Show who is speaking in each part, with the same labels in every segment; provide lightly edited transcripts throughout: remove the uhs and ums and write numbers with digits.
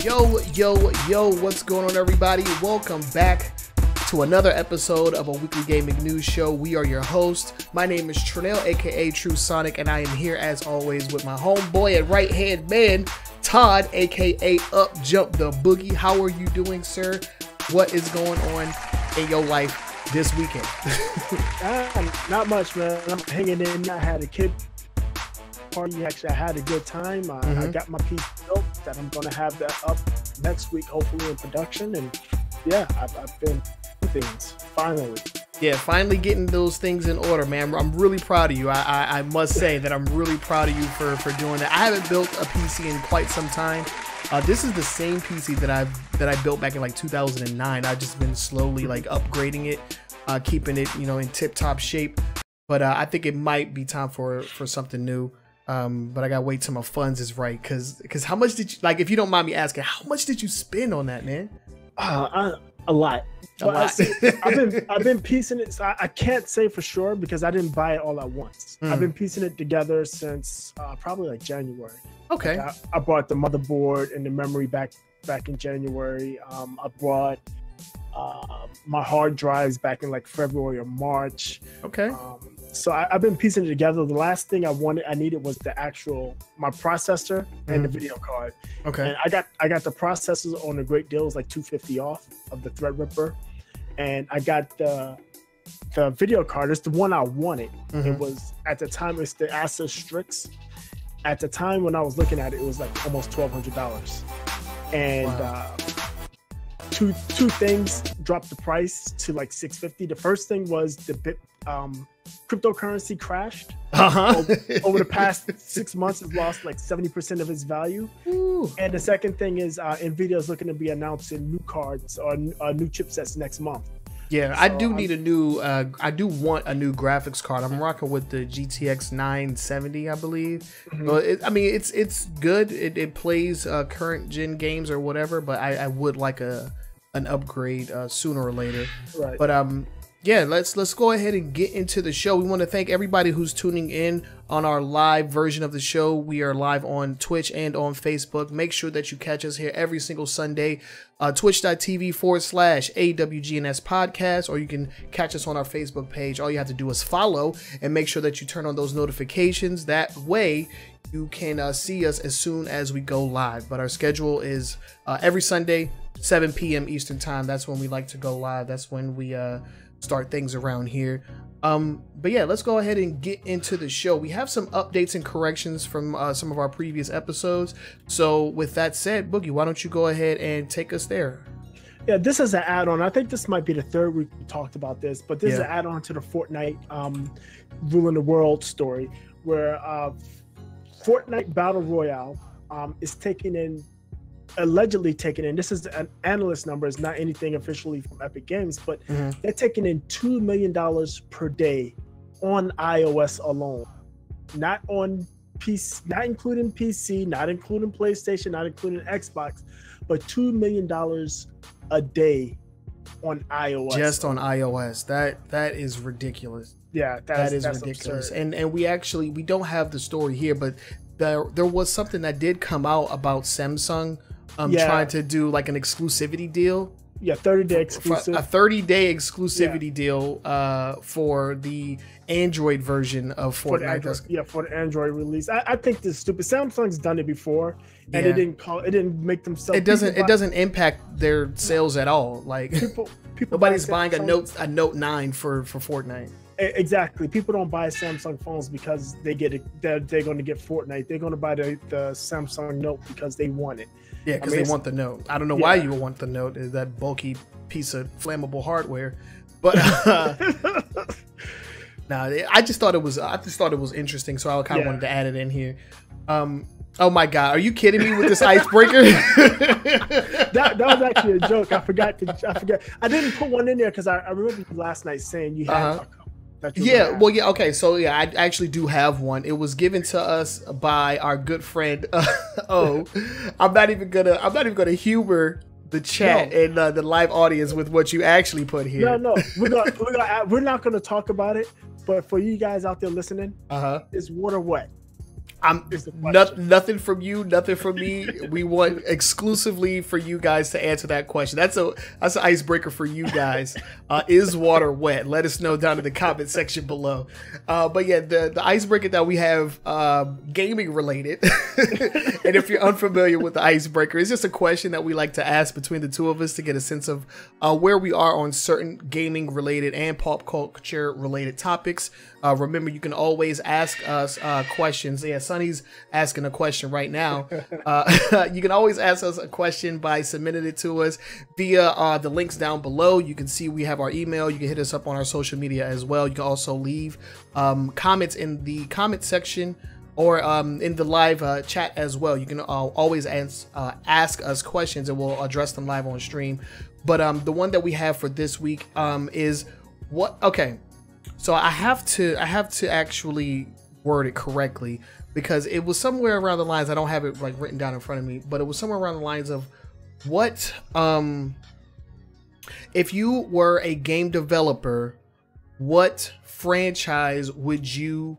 Speaker 1: Yo, what's going on, everybody? Welcome back to another episode of a weekly gaming news show. We are your hosts. My name is Trenell, aka True Sonic, and I am here as always with my homeboy and right hand man, Todd, aka Up Jump the Boogie. How are you doing, sir? What is going on in your life this weekend?
Speaker 2: Not much, man. I'm hanging in. I had a kid party. Actually, I had a good time. I got my piece built that I'm going to have that up next week, hopefully in production. And yeah, I've been doing things finally.
Speaker 1: Yeah, finally getting those things in order, man. I'm really proud of you. I must say that I'm really proud of you for doing that. I haven't built a PC in quite some time. This is the same PC that I built back in like 2009. I've just been slowly like upgrading it, keeping it, in tip-top shape. But I think it might be time for something new. But I gotta wait till my funds is right, cause how much did you, like, if you don't mind me asking, how much did you spend on that, man?
Speaker 2: A lot. I've been piecing it. So I can't say for sure because I didn't buy it all at once. I've been piecing it together since probably like January.
Speaker 1: Okay.
Speaker 2: Like I bought the motherboard and the memory back in January. I bought my hard drives back in like February or March.
Speaker 1: Okay.
Speaker 2: So I've been piecing it together. The last thing I needed was my processor and the video card.
Speaker 1: Okay.
Speaker 2: And I got the processors on a great deal. It was like $250 off of the Threadripper, and I got the video card. It's the one I wanted. It was, at the time, it's the Asus Strix. At the time when I was looking at it, it was like almost $1,200. And wow. Two things dropped the price to like $650. The first thing was the cryptocurrency crashed. Over the past 6 months, it's lost like 70% of its value. Ooh. And the second thing is Nvidia is looking to be announcing new cards or new chipsets next month. Yeah,
Speaker 1: so I do need a new. I do want a new graphics card. I'm rocking with the GTX 970, I believe. Well, it's good. It plays current gen games or whatever. But I would like an upgrade sooner or later. Right. But yeah, let's go ahead and get into the show. We want to thank everybody who's tuning in on our live version of the show. We are live on Twitch and on Facebook. Make sure that you catch us here every single Sunday, twitch.tv/AWGNS podcast, or you can catch us on our Facebook page. All you have to do is follow and make sure that you turn on those notifications. That way you can see us as soon as we go live. But our schedule is every Sunday, 7 p.m. Eastern time. That's when we like to go live. That's when we start things around here. But yeah, let's go ahead and get into the show. We have some updates and corrections from some of our previous episodes. So with that said, Boogie, why don't you go ahead and take us there?
Speaker 2: Yeah, this is an add-on. I think this might be the third week we talked about this, but this is an add-on to the Fortnite ruling the world story, where Fortnite Battle Royale is allegedly taking in, this is an analyst number, it's not anything officially from Epic Games, but they're taking in $2 million per day on iOS alone, not on PC, not including PC, not including PlayStation, not including Xbox, but $2 million a day on iOS.
Speaker 1: Just on iOS. That is ridiculous.
Speaker 2: Yeah,
Speaker 1: that is ridiculous. Absurd. And we don't have the story here, but there was something that did come out about Samsung trying to do like an exclusivity deal. Yeah,
Speaker 2: 30-day exclusive.
Speaker 1: A 30-day exclusivity deal for the Android version of Fortnite.
Speaker 2: For the Android release. I think this is stupid. Samsung's done it before, and it didn't make them sell.
Speaker 1: It doesn't impact their sales at all. Like people nobody's buying a Note 9 for Fortnite.
Speaker 2: Exactly. People don't buy Samsung phones because they're going to get Fortnite. They're going to buy the Samsung Note because they want it.
Speaker 1: Yeah, because they want the Note. I don't know why you would want the Note. Is that bulky piece of flammable hardware? But I just thought it was interesting, so I kind of wanted to add it in here. Oh my God, are you kidding me with this icebreaker?
Speaker 2: that was actually a joke. I forgot. I didn't put one in there because I remember last night saying you had.
Speaker 1: Okay, so yeah, I actually do have one. It was given to us by our good friend I'm not even gonna humor the chat and the live audience with what you actually put here.
Speaker 2: No, we're not gonna talk about it, but for you guys out there listening, is water wet?
Speaker 1: Nothing from you, nothing from me. We want exclusively for you guys to answer that question. That's an icebreaker for you guys. Is water wet? Let us know down in the comment section below. But yeah, the icebreaker that we have, gaming related. And if you're unfamiliar with the icebreaker, it's just a question that we like to ask between the two of us to get a sense of where we are on certain gaming related and pop culture related topics. Remember, you can always ask us questions. Yeah, Sonny's asking a question right now. You can always ask us a question by submitting it to us via the links down below. You can see we have our email. You can hit us up on our social media as well. You can also leave comments in the comment section or in the live chat as well. You can always ask us questions and we'll address them live on stream. But the one that we have for this week is what? Okay. So I have to actually word it correctly because it was somewhere around the lines. I don't have it like written down in front of me, but it was somewhere around the lines of what if you were a game developer, what franchise would you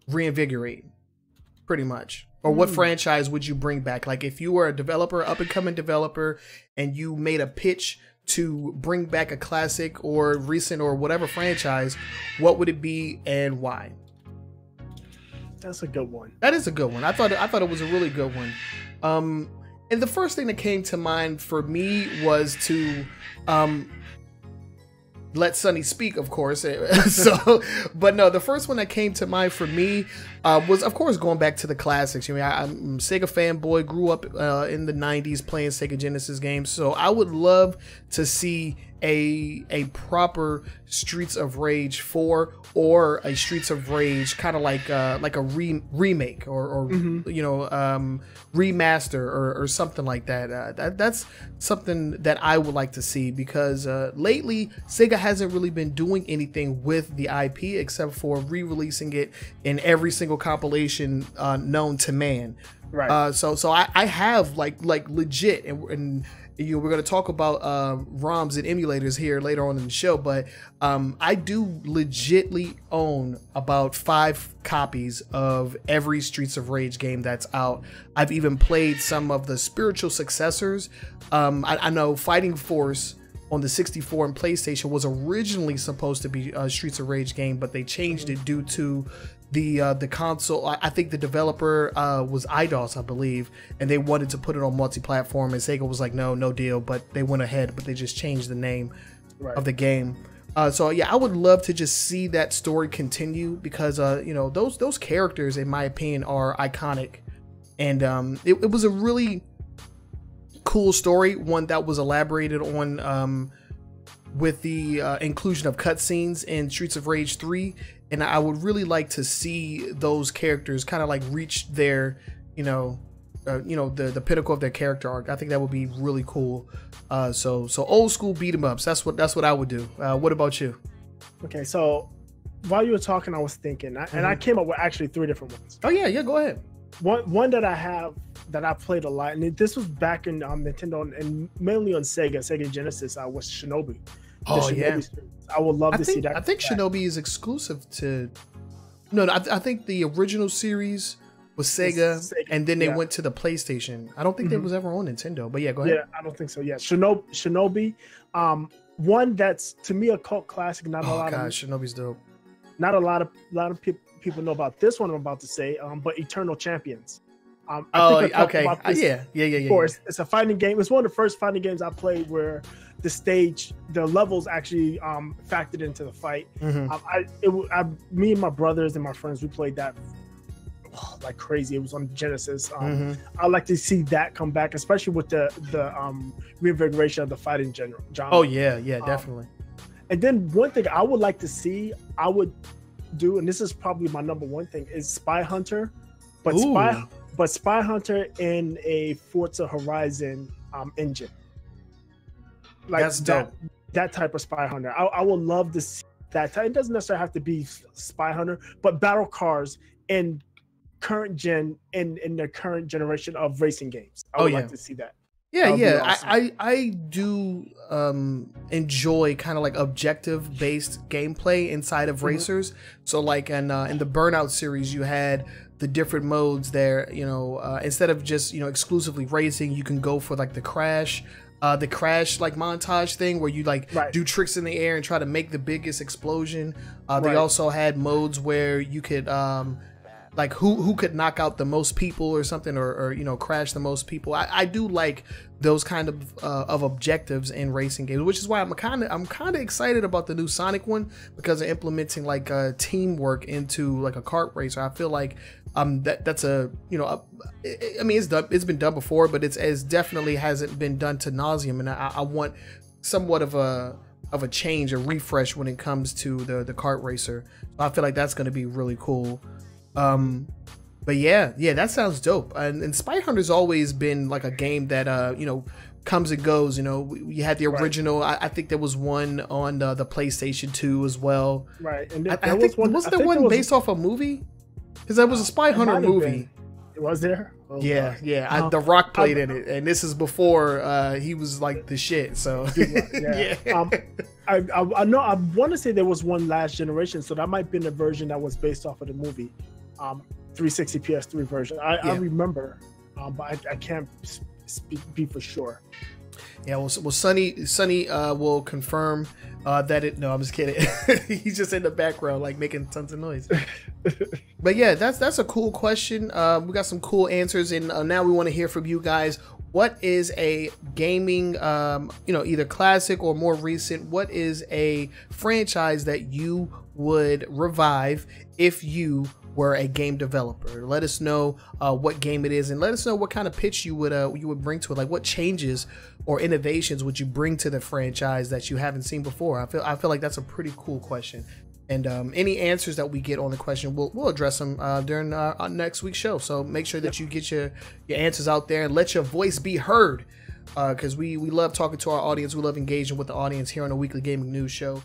Speaker 1: reinvigorate, pretty much, or what franchise would you bring back? Like if you were a developer, up and coming developer, and you made a pitch to bring back a classic or recent or whatever franchise, what would it be and why?
Speaker 2: That's a good one.
Speaker 1: That is a good one. I thought it was a really good one. And the first thing that came to mind for me was to let Sonny speak, of course. So, but no, the first one that came to mind for me was, of course, going back to the classics. I mean, I'm a Sega fanboy, grew up in the 90s playing Sega Genesis games. So I would love to see a proper Streets of Rage 4 or a Streets of Rage kind of like a remake or you know, remaster or something like that. That's something that I would like to see because lately Sega hasn't really been doing anything with the IP except for re-releasing it in every single compilation known to man.
Speaker 2: Right.
Speaker 1: So I have like legit and you know, we're going to talk about ROMs and emulators here later on in the show, but I do legitly own about 5 copies of every Streets of Rage game that's out. I've even played some of the spiritual successors. I know Fighting Force on the 64 and PlayStation was originally supposed to be a Streets of Rage game, but they changed it due to the console. I think the developer was IDOS, I believe, and they wanted to put it on multi-platform, and Sega was like, no deal, but they went ahead, but they just changed the name of the game. So yeah, I would love to just see that story continue because you know, those characters, in my opinion, are iconic, and it was a really cool story, one that was elaborated on with the inclusion of cutscenes in Streets of Rage 3. And I would really like to see those characters kind of like reach their, the pinnacle of their character arc. I think that would be really cool. So old school beat 'em ups. That's what I would do. What about you?
Speaker 2: Okay, so while you were talking, I was thinking, and I came up with actually 3 different ones.
Speaker 1: Oh yeah, go ahead.
Speaker 2: One that I have that I played a lot, and this was back in Nintendo and mainly on Sega Genesis. Was Shinobi.
Speaker 1: Oh yeah,
Speaker 2: I would love to see that.
Speaker 1: I think Shinobi is exclusive to. No, I think the original series was Sega, and then they went to the PlayStation. I don't think that was ever on Nintendo. But yeah, go ahead.
Speaker 2: Yeah, I don't think so. Yeah, Shinobi, one that's to me a cult classic.
Speaker 1: Shinobi's dope.
Speaker 2: Not a lot of people know about this one I'm about to say. But Eternal Champions.
Speaker 1: Okay. Yeah.
Speaker 2: Of course, it's a fighting game. It's one of the first fighting games I played where the levels actually factored into the fight. Me and my brothers and my friends, we played that like crazy. It was on Genesis. I'd like to see that come back, especially with the reinvigoration of the fighting genre.
Speaker 1: Oh yeah, definitely.
Speaker 2: And then one thing I would like to see, I would do, and this is probably my number one thing, is Spy Hunter, but Spy Hunter in a Forza Horizon engine. Like
Speaker 1: that's dope.
Speaker 2: That type of Spy Hunter. I would love to see that. It doesn't necessarily have to be Spy Hunter, but battle cars in current gen in the current generation of racing games. I would like to see that.
Speaker 1: Yeah, yeah.
Speaker 2: Awesome.
Speaker 1: I do enjoy kind of like objective based gameplay inside of racers. So like in the Burnout series, you had the different modes there. You know, instead of just exclusively racing, you can go for like the crash like montage thing where you like do tricks in the air and try to make the biggest explosion. They also had modes where you could like who could knock out the most people or something, or crash the most people. I do like those kind of objectives in racing games, which is why I'm kind of excited about the new Sonic one, because they're implementing like teamwork into like a kart racer. I feel like that's I mean, it's been done before, but it's definitely hasn't been done to nauseum, and I want somewhat of a change, a refresh when it comes to the kart racer. So I feel like that's going to be really cool. But yeah, that sounds dope. And Spy Hunter's always been like a game that comes and goes. We had the original. I think there was one on the PlayStation 2 as well.
Speaker 2: Right, and
Speaker 1: I think was there one based off a movie? Because there was a Spy Hunter movie.
Speaker 2: Was there? Oh,
Speaker 1: yeah. The Rock played in it, and this is before he was like the shit. So
Speaker 2: yeah. I know. I want to say there was one last generation, so that might have been a version that was based off of the movie. 360 PS3 version. I remember, but I can't be for sure.
Speaker 1: Yeah, well, Sonny will confirm that it. No, I'm just kidding. He's just in the background, like making tons of noise. But yeah, that's a cool question. We got some cool answers, and now we want to hear from you guys. What is a gaming, either classic or more recent? What is a franchise that you would revive if you were a game developer? Let us know what game it is, and let us know what kind of pitch you would bring to it. Like, what changes or innovations would you bring to the franchise that you haven't seen before? I feel like that's a pretty cool question. And any answers that we get on the question, we'll address them during our next week's show. So make sure that you get your answers out there and let your voice be heard, because we love talking to our audience. We love engaging with the audience here on the Weekly Gaming News Show.